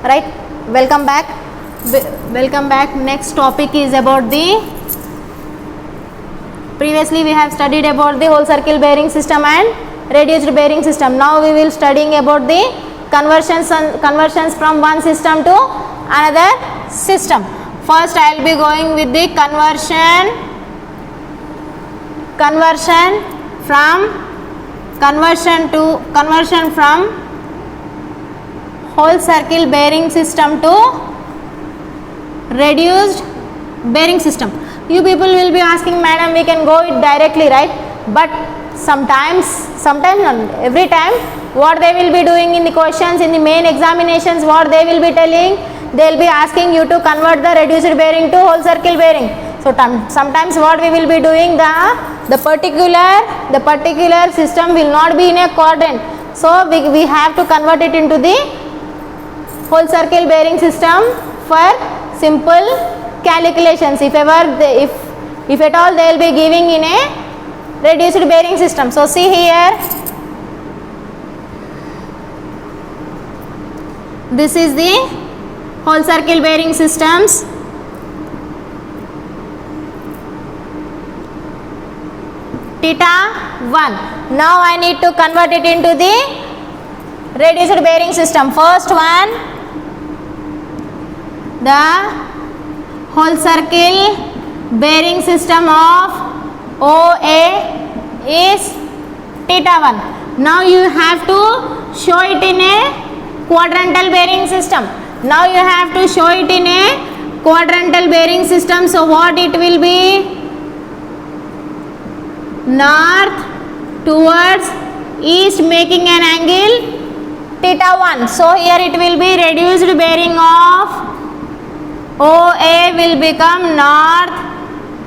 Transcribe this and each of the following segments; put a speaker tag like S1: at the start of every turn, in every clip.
S1: right? Welcome back. Welcome back. Next topic is about the, previously we have studied about the whole circle bearing system and reduced bearing system. Now we will studying about the conversions from one system to another system. First I will be going with the conversion from whole circle bearing system to reduced bearing system. You people will be asking, madam, we can go it directly, right? But sometimes not every time, what they will be doing in the questions, in the main examinations, what they will be telling, they will be asking you to convert the reduced bearing to whole circle bearing. So sometimes what we will be doing, the particular system will not be in a quadrant, so we have to convert it into the whole circle bearing system for simple calculations, if at all they will be giving in a reduced bearing system. So see here, this is the whole circle bearing systems. Theta 1. Now I need to convert it into the reduced bearing system. First one, the whole circle bearing system of OA is theta 1. Now you have to show it in a quadrantal bearing system. Now you have to show it in a quadrantal bearing system. So what it will be? North towards east, making an angle theta 1. So here it will be reduced bearing of OA will become north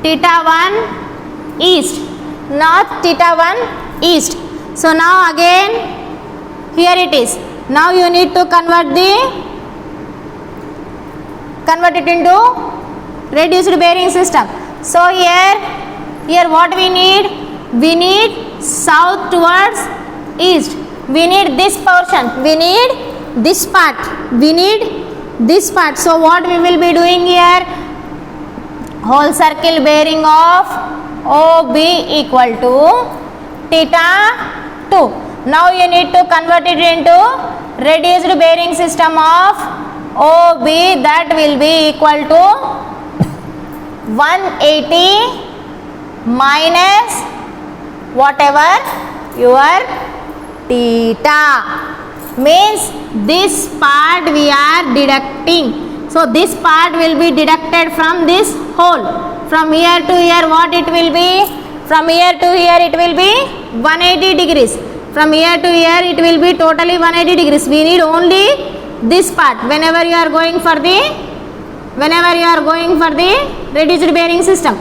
S1: theta 1 east. North theta 1 east. So now again here it is. Now you need to convert it into reduced bearing system. So here what we need? We need south towards east. We need this portion. We need this part. We need this part. So what we will be doing here? Whole circle bearing of OB equal to theta 2. Now you need to convert it into reduced bearing system of OB, that will be equal to 180 minus whatever your theta. Means this part we are deducting. So this part will be deducted from this whole. From here to here what it will be? From here to here it will be 180 degrees. From here to here it will be totally 180 degrees. We need only this part. Whenever you are going for the reduced bearing system,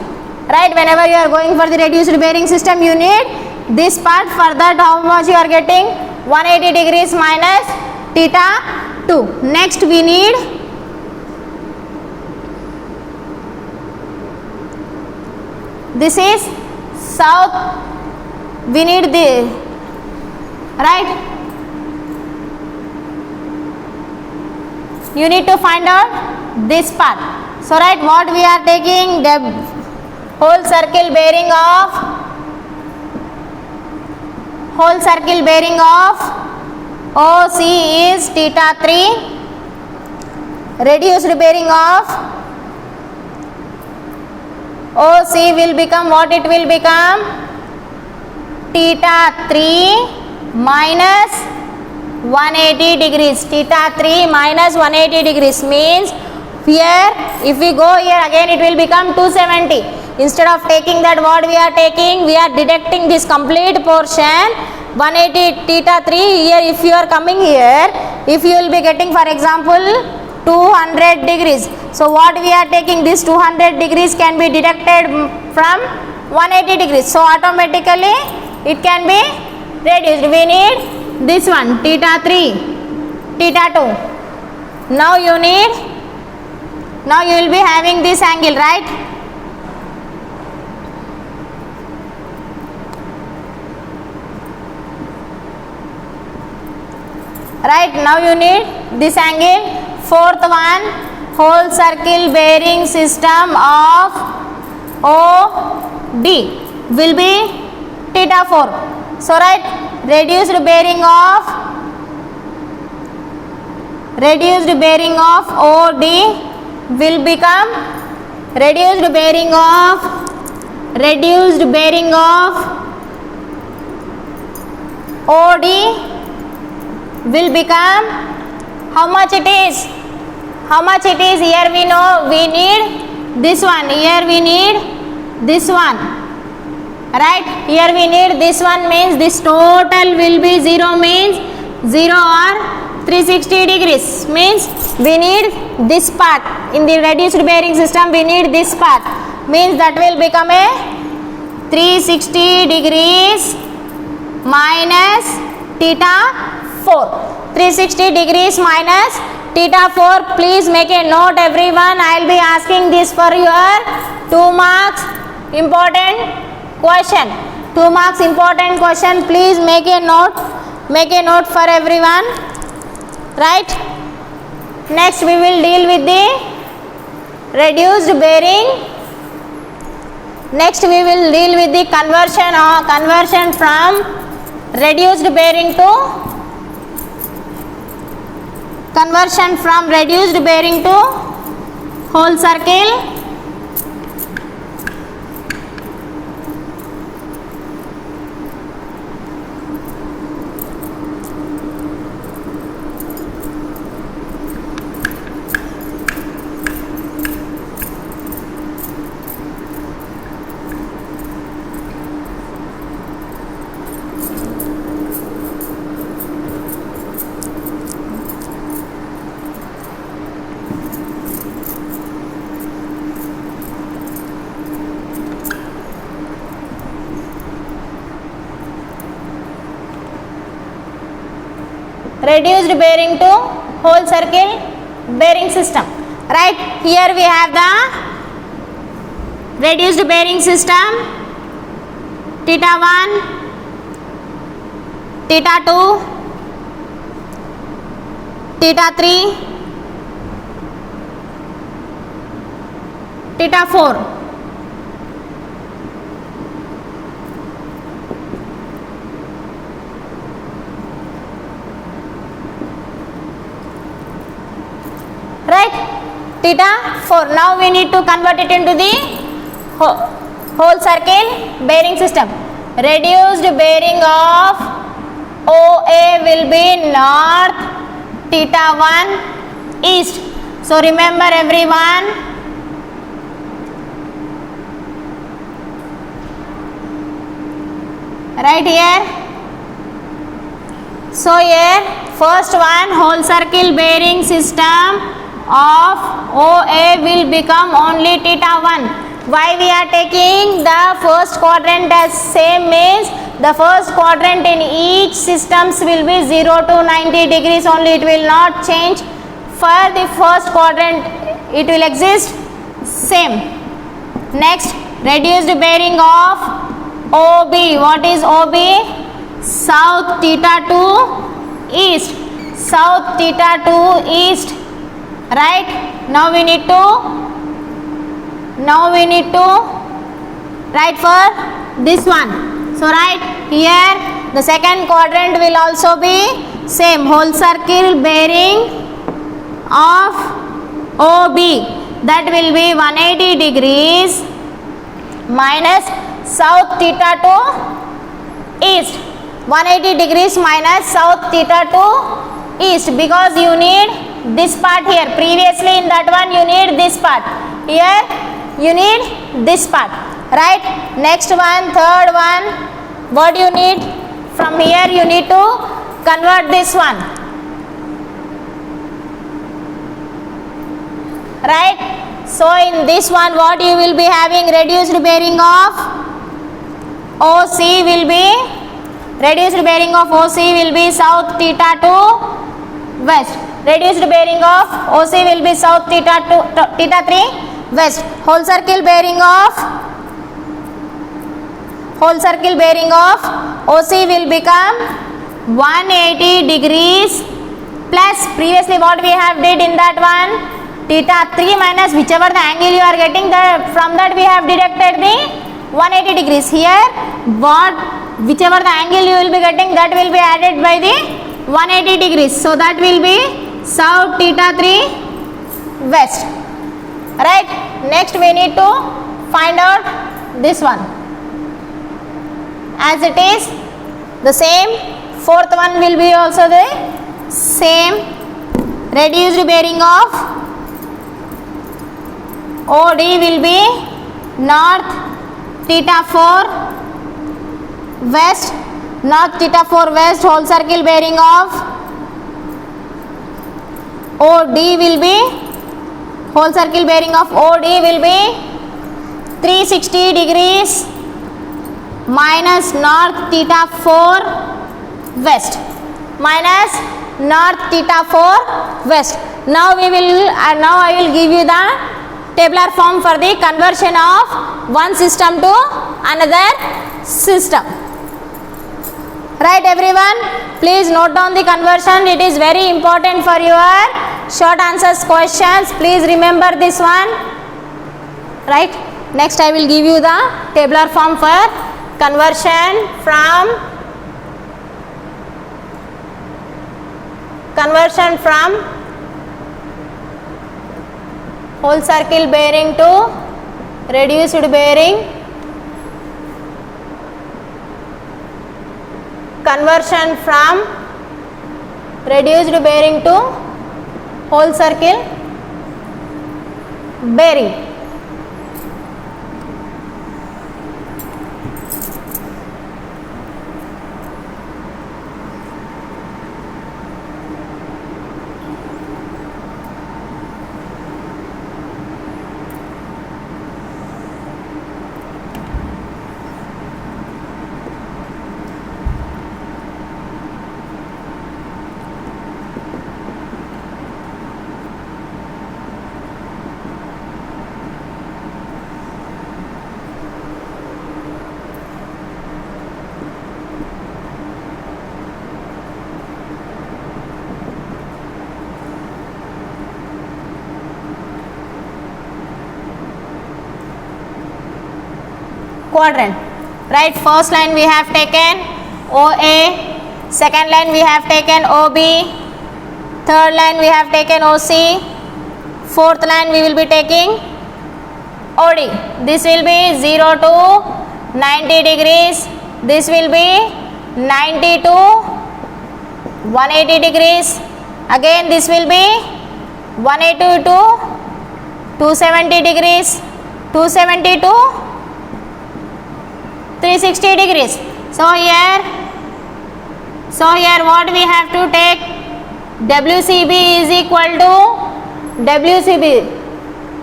S1: right? Whenever you are going for the reduced bearing system, you need this part. For that, how much you are getting? 180 degrees minus theta 2. Next we need this is south. We need the right. You need to find out this part. So right, what we are taking? The whole circle bearing of OC is theta 3. Reduced bearing of OC will become what it will become? Theta 3 minus 180 degrees. Theta 3 minus 180 degrees means here, if we go here again, it will become 270. Instead of taking that, what we are taking? We are deducting this complete portion 180 theta 3. Here if you are coming here, if you will be getting for example 200 degrees. So what we are taking? This 200 degrees can be deducted from 180 degrees. So automatically it can be reduced. We need this one, theta 3, theta 2. Now you will be having this angle, right? Right, now you need this angle. fourth one, whole circle bearing system of OD will be theta 4. So right, reduced bearing of OD will become reduced bearing of OD will become how much it is? Here we know we need this one, here we need this one, right? Here we need this one, means this total will be 0, means 0 or 360 degrees, means we need this part. In the reduced bearing system we need this part, means that will become a 360 degrees minus theta 4. 360 degrees minus theta 4. Please make a note everyone. I will be asking this for your 2 marks important question. 2 marks important question. Please make a note. Make a note for everyone. Right. Next we will deal with the reduced bearing. Next we will deal with the conversion from reduced bearing to whole circle. Reduced bearing to whole circle bearing system. Right, here we have the reduced bearing system, theta 1, theta 2, theta 3, theta 4. Right, theta 4. Now we need to convert it into the whole circle bearing system. Reduced bearing of OA will be north, theta 1 east. So remember everyone, right here. So here first one, whole circle bearing system of OA will become only theta 1. Why we are taking the first quadrant as same, means the first quadrant in each systems will be 0 to 90 degrees only, it will not change. For the first quadrant it will exist same. Next, reduced bearing of OB. What is OB? South theta 2 east. South theta 2 east. Right, now we need to write for this one. So right here the second quadrant will also be same, whole circle bearing of OB, that will be 180 degrees minus south theta 2 east. 180 degrees minus south theta 2 east, because you need this part here. Previously in that one you need this part, here you need this part. Right, next one, third one, what you need from here, you need to convert this one. Right, so in this one what you will be having, reduced bearing of OC will be south theta 2 west. Reduced bearing of OC will be south theta 3 west. Whole circle bearing of OC will become 180 degrees plus previously what we have did in that one, theta 3 minus whichever the angle you are getting, from that we have deducted the 180 degrees. Here whichever the angle you will be getting, that will be added by the 180 degrees. So that will be south theta 3 west. Right. Next we need to find out this one. As it is the same, fourth one will be also the same. Reduced bearing of OD will be north theta 4 west, north theta 4 west. Whole circle bearing of OD will be, whole circle bearing of OD will be 360 degrees minus north theta 4 west, minus north theta 4 west. Now we will now I will give you the tabular form for the conversion of one system to another system. Right everyone, please note down the conversion. It is very important for your short answers questions. Please remember this one. Right. Next I will give you the tabular form for conversion from whole circle bearing to reduced bearing, conversion from reduced bearing to whole circle bearing. Quadrant. Right, first line we have taken OA, second line we have taken OB, third line we have taken OC, fourth line we will be taking OD. This will be 0 to 90 degrees, this will be 90 to 180 degrees, again this will be 180 to 270 degrees, 270 to 360 degrees. So here what we have to take, WCB is equal to WCB,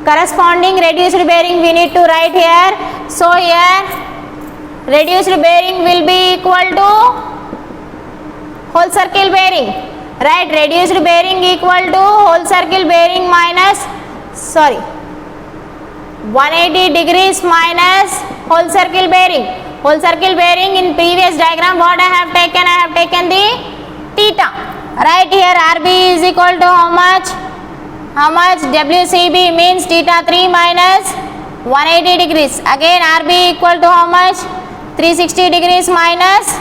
S1: corresponding reduced bearing we need to write here. So here reduced bearing will be equal to whole circle bearing. Right, reduced bearing equal to whole circle bearing minus 180 degrees minus whole circle bearing. Whole circle bearing in previous diagram what I have taken the theta. Right, here RB is equal to how much? WCB means theta 3 minus 180 degrees. Again RB equal to how much? 360 degrees minus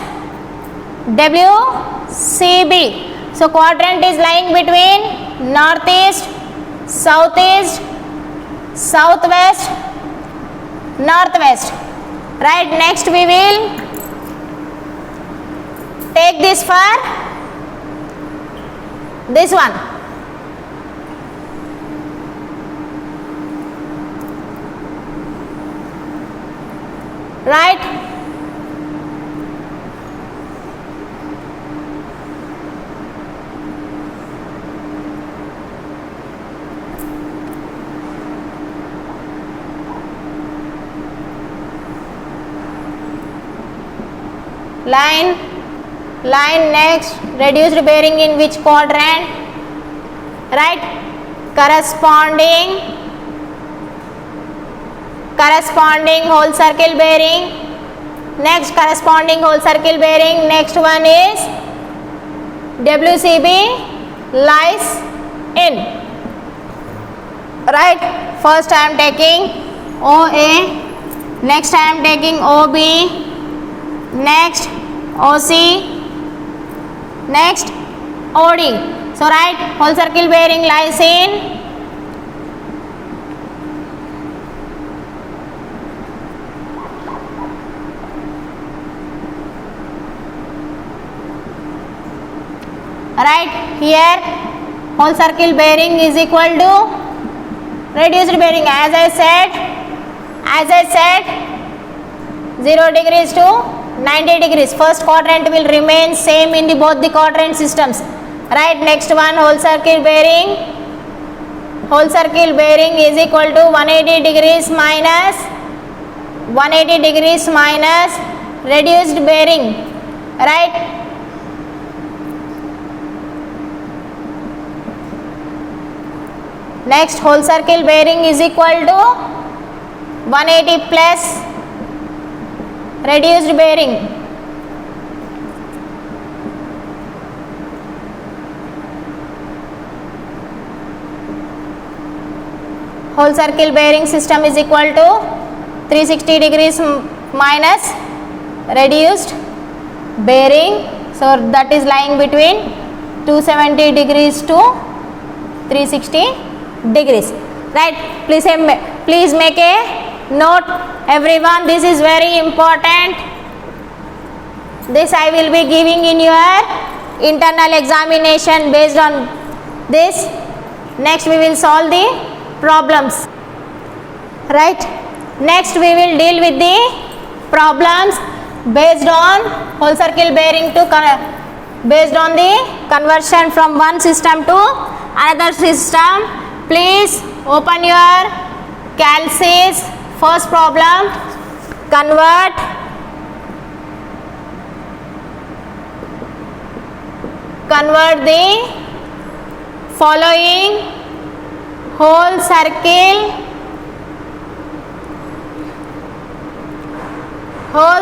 S1: WCB. So quadrant is lying between northeast, southeast, southwest, northwest. Right, next we will take this for this one. Right, line next, reduced bearing in which quadrant? Right, corresponding whole circle bearing. Next corresponding whole circle bearing, next one is WCB lies in. Right? First I am taking OA, next I am taking OB, next OC, next OD. So right, whole circle bearing lies in right here. Whole circle bearing is equal to reduced bearing. As I said 0 degrees to 90 degrees. First quadrant will remain same in the both the quadrant systems. Right, next one, whole circle bearing is equal to 180 degrees minus reduced bearing. Right, next whole circle bearing is equal to 180 plus reduced bearing. Whole circle bearing system is equal to 360 degrees minus reduced bearing. So that is lying between 270 degrees to 360 degrees. Right, please make a note everyone, this is very important. This I will be giving in your internal examination. Based on this, next we will solve the problems. Right, next we will deal with the problems based on whole circle bearing to based on the conversion from one system to another system. Please open your calcs. First problem, convert the following whole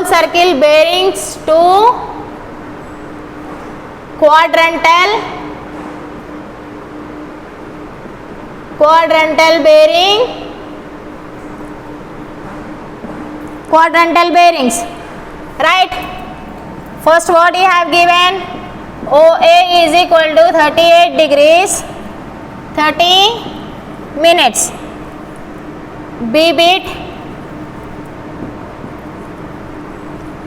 S1: circle bearings to quadrantal bearings. Right, first what you have given, OA is equal to 38 degrees 30 minutes, B bit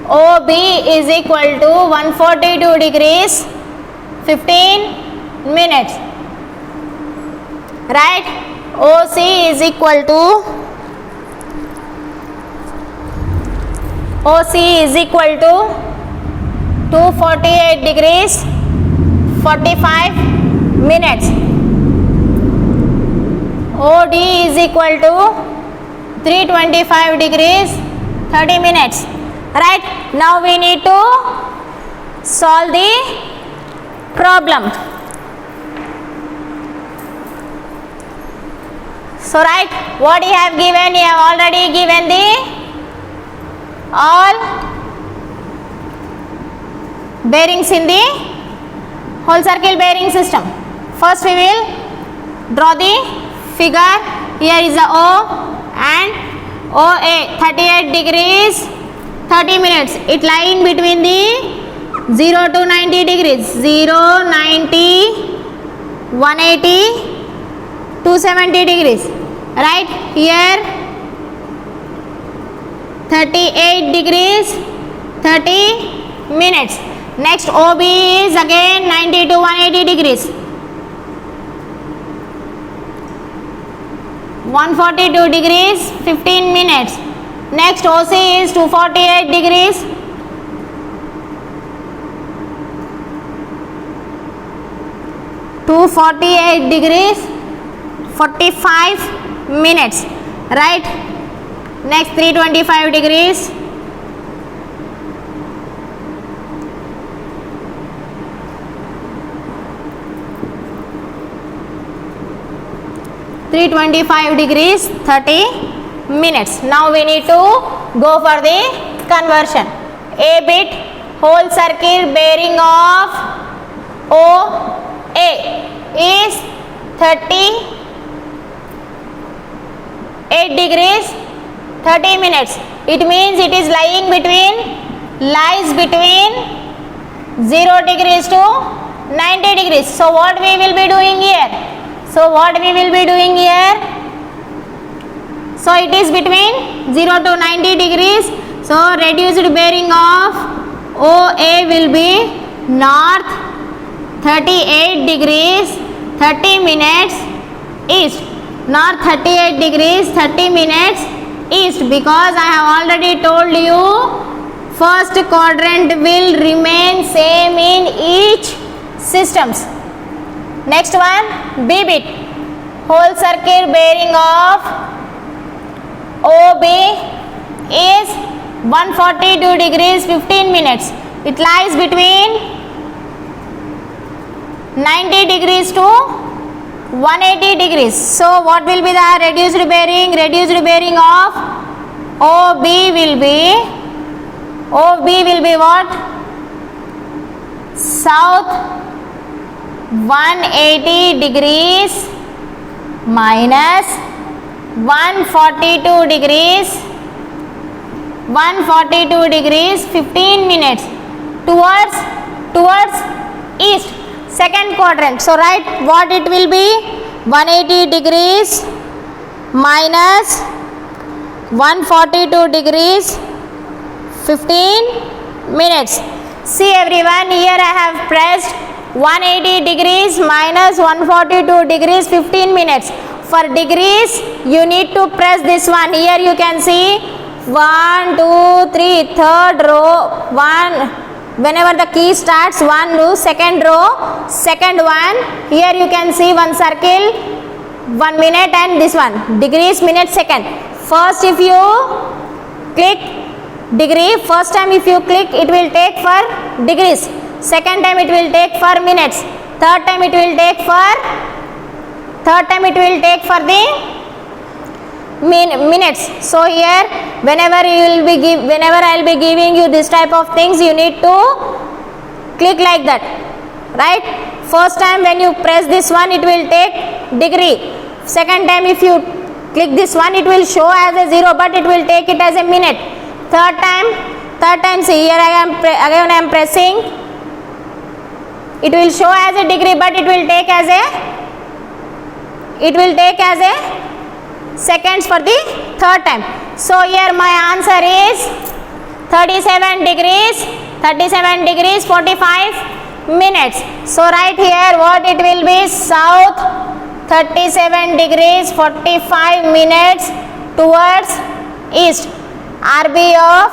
S1: OB is equal to 142 degrees 15 minutes. Right, OC is equal to 248 degrees 45 minutes. OD is equal to 325 degrees 30 minutes. Right, now we need to solve the problem. So right, what you have given, you have already given the all bearings in the whole circle bearing system. First we will draw the figure. Here is the O and OA, 38 degrees 30 minutes. It lying between the 0 to 90 degrees. 0, 90, 180, 270 degrees. Right, here 38 degrees 30 minutes. Next OB is again 90 to 180 degrees. 142 degrees 15 minutes. Next OC is 248 degrees. 248 degrees 45 minutes. Right, next 325 degrees. 325 degrees 30 minutes. Now we need to go for the conversion. A bit whole circle bearing of O A is 38 degrees 30 minutes. It means it is lies between 0 degrees to 90 degrees. So what we will be doing here? So it is between 0 to 90 degrees. So reduced bearing of OA will be north 38 degrees 30 minutes east. North 38 degrees 30 minutes east, because I have already told you first quadrant will remain same in each systems. Next one, B bit. Whole circle bearing of OB is 142 degrees 15 minutes. It lies between 90 degrees to 180 degrees. So what will be the reduced bearing? Reduced bearing of OB will be what? South 180 degrees minus 142 degrees 15 minutes towards east, second quadrant. So write what it will be. 180 degrees minus 142 degrees 15 minutes. See everyone, here I have pressed 180 degrees minus 142 degrees 15 minutes. For degrees you need to press this one. Here you can see 1 2 3, third row, 1. Whenever the key starts, 1 row, second row, second one. Here you can see one circle, 1 minute, and this one degrees, minute, second. First if you click degree, first time if you click it will take for degrees, second time it will take for minutes, third time it will take for the minutes. So here whenever I will be giving you this type of things, you need to click like that, right? First time when you press this one it will take degree, second time if you click this one it will show as a 0 but it will take it as a minute, third time see here I am pressing, it will show as a degree but it will take as a seconds for the third time. So here my answer is 37 degrees 45 minutes. So right here what it will be, south 37 degrees 45 minutes towards east. RB of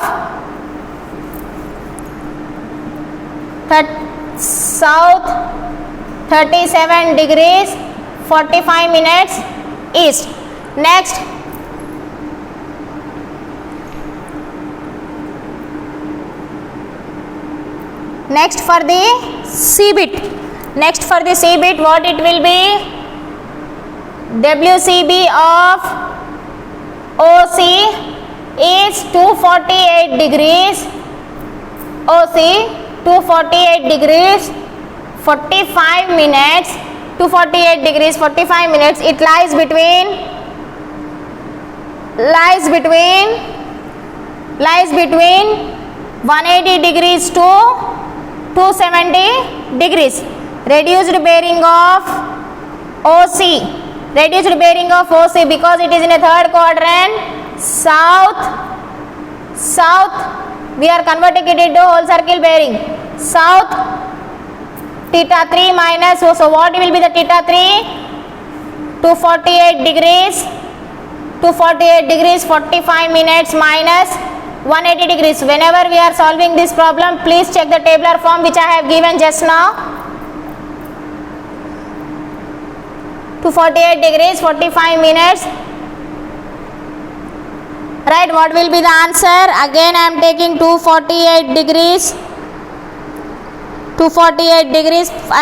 S1: south 37 degrees 45 minutes east. Next, for the C bit. What it will be? WCB of OC is 248 degrees. OC 248 degrees 45 minutes. 248 degrees 45 minutes. It lies between 180 degrees to 270 degrees. Reduced bearing of OC because it is in a third quadrant. South we are converting it into whole circle bearing. South theta 3 minus, so what will be the theta 3? 248 degrees 45 minutes minus 180 degrees. Whenever we are solving this problem, please check the tabular form which I have given just now. 248 degrees 45 minutes. Right, what will be the answer? Again I am taking 248 degrees. I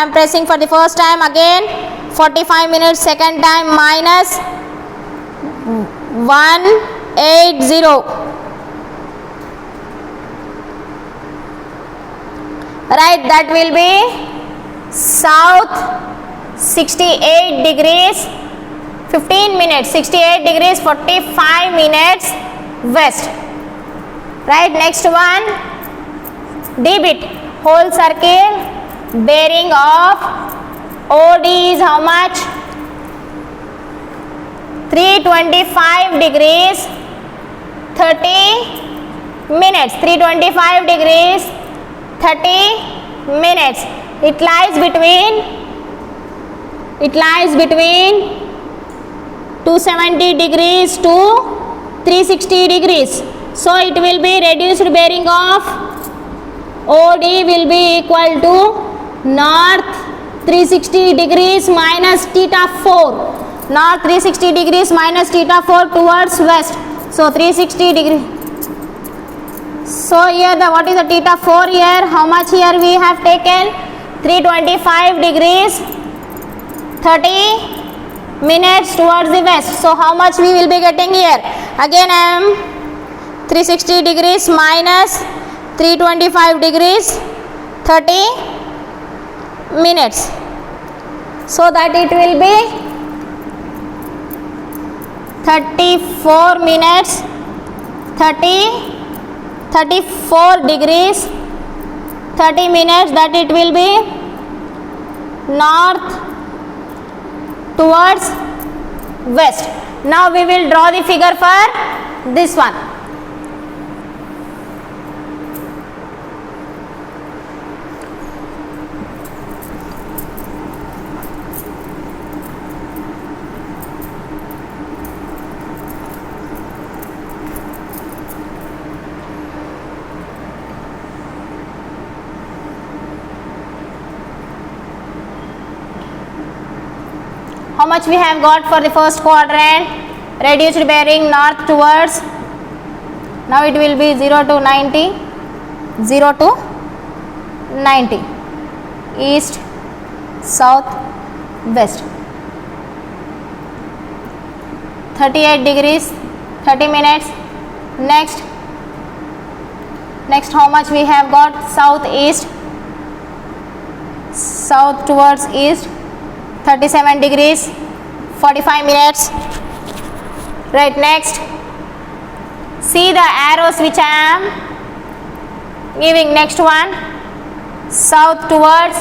S1: am pressing for the first time, again 45 minutes, second time minus 180. Right, that will be south 68 degrees 15 minutes, 68 degrees 45 minutes west. Right, next one, D bit, whole circle, bearing of OD is how much? 325 degrees 30 minutes, 325 degrees 30 minutes. It lies between 270 degrees to 360 degrees. So it will be reduced bearing of OD will be equal to north 360 degrees minus theta 4. North 360 degrees minus theta 4 towards west. So 360 degree. So here the what is the theta 4 here? How much here we have taken? 325 degrees 30 minutes towards the west. So how much we will be getting here? Again I am 360 degrees minus 325 degrees 30 minutes. So that it will be 34 minutes 34 degrees 30 minutes, that it will be north towards west. Now we will draw the figure for this one. How much we have got for the first quadrant? Reduced bearing north towards, now it will be 0 to 90, 0 to 90, east, south, west, 38 degrees 30 minutes. Next how much we have got? Southeast, south towards east, 37 degrees 45 minutes. Right, next see the arrows which I am giving. Next one, south towards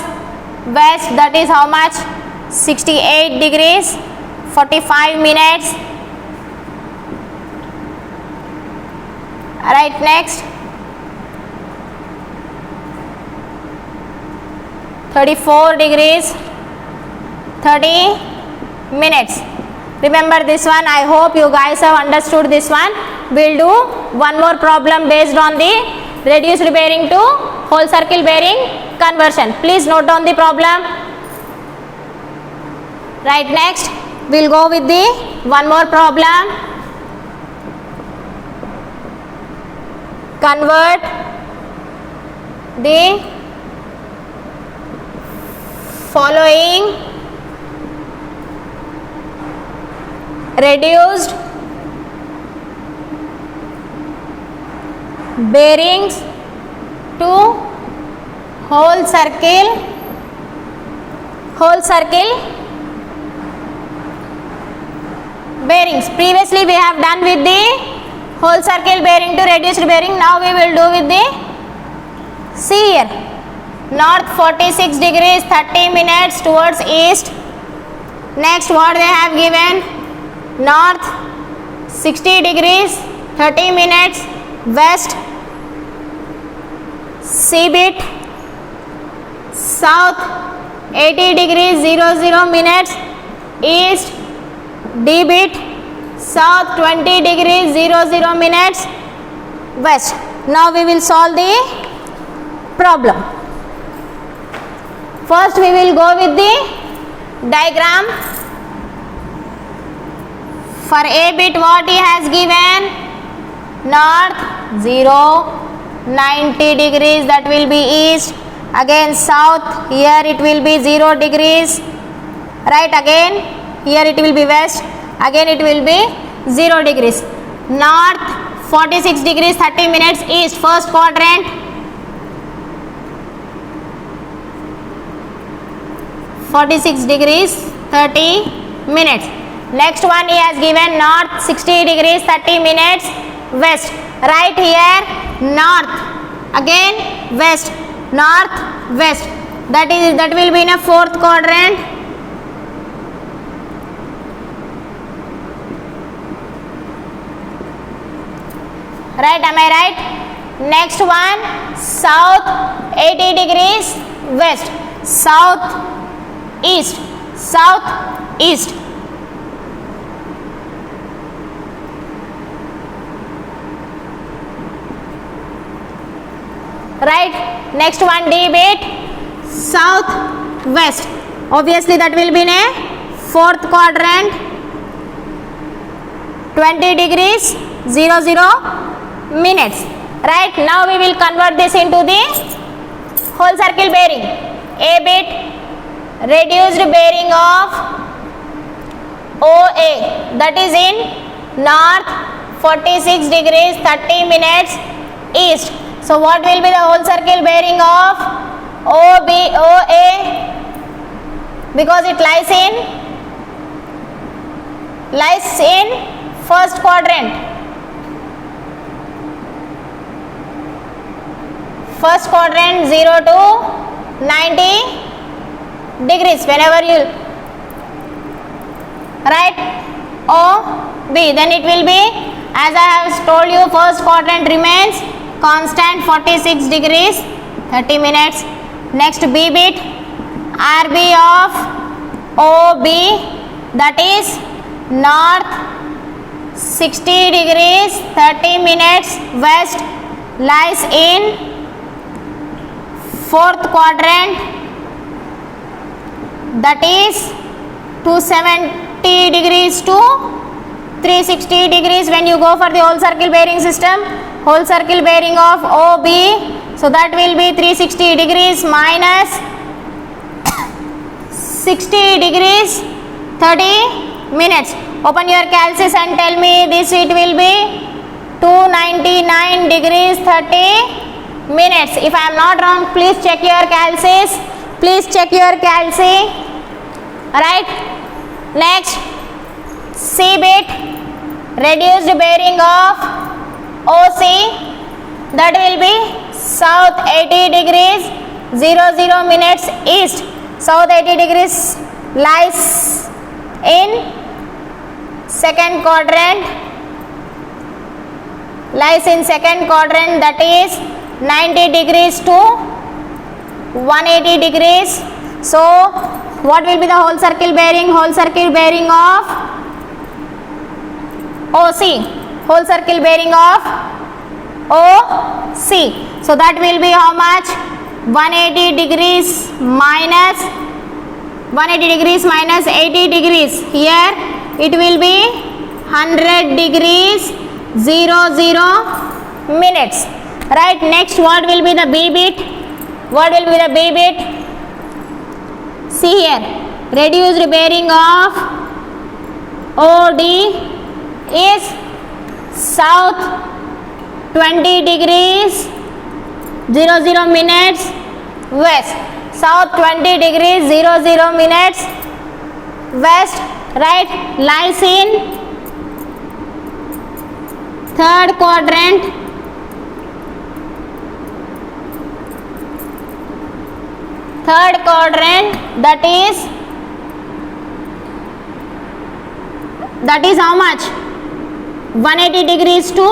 S1: west, that is how much? 68 degrees 45 minutes. Right, next 34 degrees 30 minutes. Remember this one. I hope you guys have understood this one. We'll do one more problem based on the reduced bearing to whole circle bearing conversion. Please note down the problem. Right, next we'll go with the one more problem. Convert the following reduced bearings to whole circle bearings. Previously we have done with the whole circle bearing to reduced bearing. Now we will do with the, see here, north 46 degrees 30 minutes towards east. Next what they have given? North 60 degrees 30 minutes west, C bit, south 80 degrees 00 minutes east, D bit, south 20 degrees 00 minutes west. Now we will solve the problem. First we will go with the diagram. For A bit what he has given? North 0, 90 degrees, that will be east. Again south, here it will be 0 degrees. Right, again here it will be west. Again it will be 0 degrees. North 46 degrees 30 minutes east, first quadrant. 46 degrees 30 minutes. Next one he has given north 60 degrees 30 minutes west. Right here north, again west, north west, that will be in a fourth quadrant. Right, am I right? Next one south 80 degrees west, south east, south east. Right, next one D bit south west, obviously that will be in a fourth quadrant. 20 degrees 00 minutes. Right, now we will convert this into the whole circle bearing. A bit reduced bearing of OA, that is in north 46 degrees 30 minutes east. So what will be the whole circle bearing of OA, because it lies in first quadrant. First quadrant 0 to 90 degrees, whenever you write OB, then it will be, as I have told you, first quadrant remains constant 46 degrees 30 minutes. Next B bit RB of OB, that is north 60 degrees 30 minutes west, lies in fourth quadrant, that is 270 degrees to 360 degrees when you go for the whole circle bearing system. Whole circle bearing of OB, so that will be 360 degrees minus 60 degrees 30 minutes. Open your calculus and tell me this, it will be 299 degrees 30 minutes. If I am not wrong, please check your calculus. Please check your calculus. Right. Next C bit reduced bearing of OC, that will be south 80 degrees 00 minutes east. South 80 degrees lies in second quadrant, that is 90 degrees to 180 degrees. So what will be the whole circle bearing? Whole circle bearing of OC, whole circle bearing of OC. So that will be how much? 180 degrees minus 80 degrees. Here it will be 100 degrees 00 minutes. Right. Next, what will be the B bit? What will be the B bit? See here, reduced bearing of OD is south 20 degrees 00 minutes west, south 20 degrees 00 minutes west. Right, lies in third quadrant, that is how much? 180 degrees to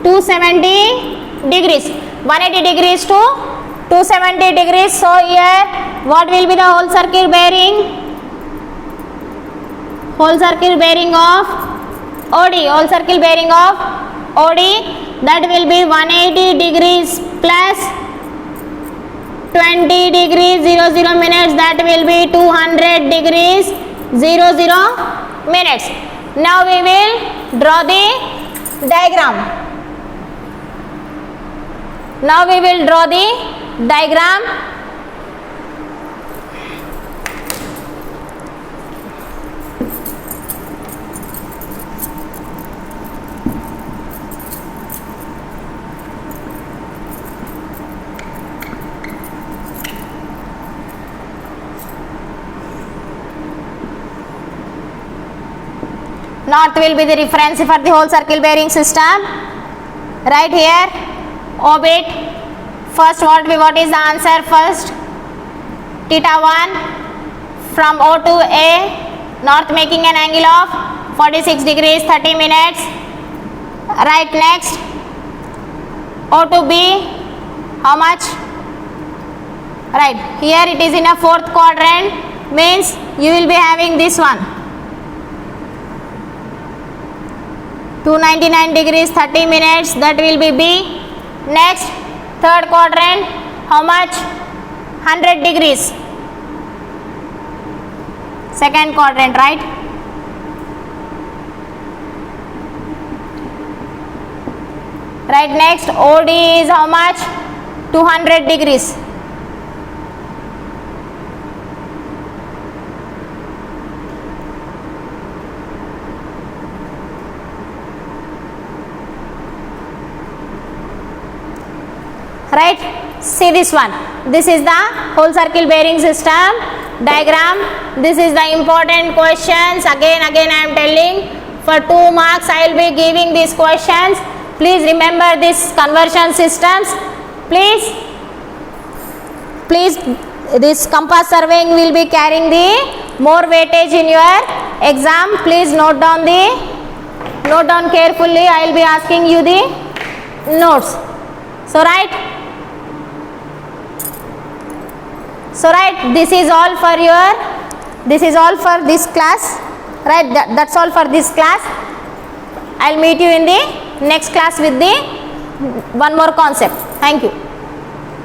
S1: 270 degrees. 180 degrees to 270 degrees. So here what will be the whole circle bearing? Whole circle bearing of OD, whole circle bearing of OD, that will be 180 degrees plus 20 degrees 00 minutes, that will be 200 degrees 00 minutes. Now we will draw the diagram. North will be the reference for the whole circle bearing system. Right here, orbit. First, what is the answer first? Theta 1 from O to A, north making an angle of 46 degrees 30 minutes. Right, next, O to B, how much? Right, here it is in a fourth quadrant, means you will be having this one. 299 degrees 30 minutes, that will be B. Next, third quadrant, how much? 100 degrees. Second quadrant, right? Right, next, OD is how much? 200 degrees. Right, see this one. This is the whole circle bearing system diagram. This is the important questions. Again I am telling, for 2 marks I will be giving these questions. Please remember this conversion systems. Please this compass surveying will be carrying the more weightage in your exam. Please note down carefully. I will be asking you the notes. So right, this is all for this class. Right, that's all for this class. I'll meet you in the next class with the one more concept. Thank you.